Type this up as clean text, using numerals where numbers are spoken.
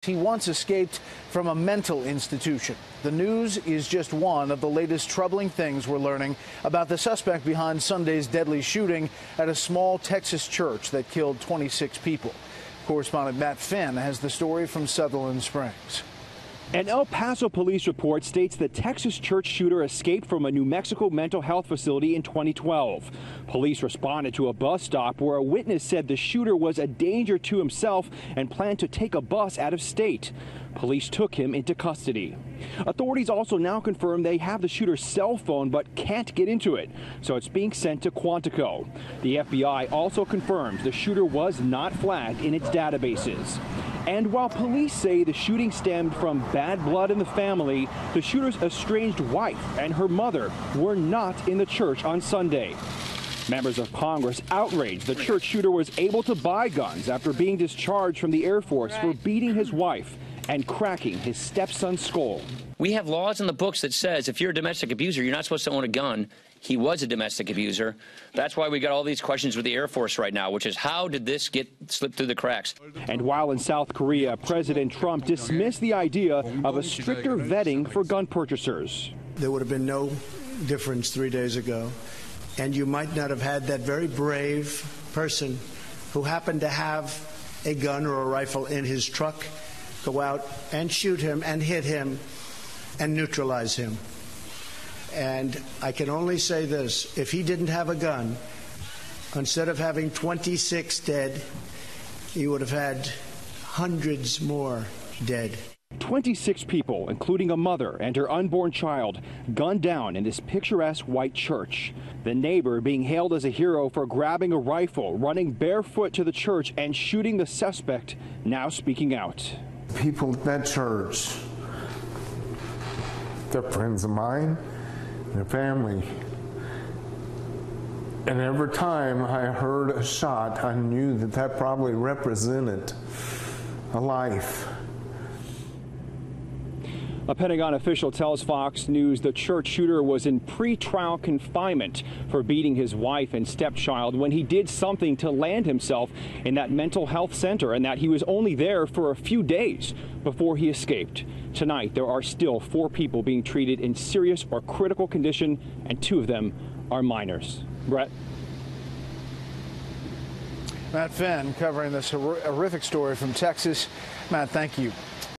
He once escaped from a mental institution. The news is just one of the latest troubling things we're learning about the suspect behind Sunday's deadly shooting at a small Texas church that killed 26 people. Correspondent Matt Finn has the story from Sutherland Springs. An El Paso police report states the Texas church shooter escaped from a New Mexico mental health facility in 2012. Police responded to a bus stop where a witness said the shooter was a danger to himself and planned to take a bus out of state. Police took him into custody. Authorities also now confirm they have the shooter's cell phone but can't get into it, so it's being sent to Quantico. The FBI also confirms the shooter was not flagged in its databases. And while police say the shooting stemmed from bad blood in the family, the shooter's estranged wife and her mother were not in the church on Sunday. Members of Congress outraged the church shooter was able to buy guns after being discharged from the Air Force for beating his wife and cracking his stepson's skull. We have laws in the books that says if you're a domestic abuser, you're not supposed to own a gun. He was a domestic abuser. That's why we got all these questions with the Air Force right now, which is how did this get slipped through the cracks? And while in South Korea, President Trump dismissed the idea of a stricter vetting for gun purchasers. There would have been no difference 3 days ago, and you might not have had that very brave person who happened to have a gun or a rifle in his truck go out and shoot him and hit him and neutralize him. And I can only say this, if he didn't have a gun, instead of having 26 dead, he would have had hundreds more dead. 26 people, including a mother and her unborn child, gunned down in this picturesque white church. The neighbor being hailed as a hero for grabbing a rifle, running barefoot to the church and shooting the suspect, now speaking out. People at that church, they're friends of mine, their family. And every time I heard a shot, I knew that that probably represented a life. A Pentagon official tells Fox News the church shooter was in pre-trial confinement for beating his wife and stepchild when he did something to land himself in that mental health center, and that he was only there for a few days before he escaped. Tonight, there are still 4 people being treated in serious or critical condition, and 2 of them are minors. Brett? Matt Finn covering this horrific story from Texas. Matt, thank you.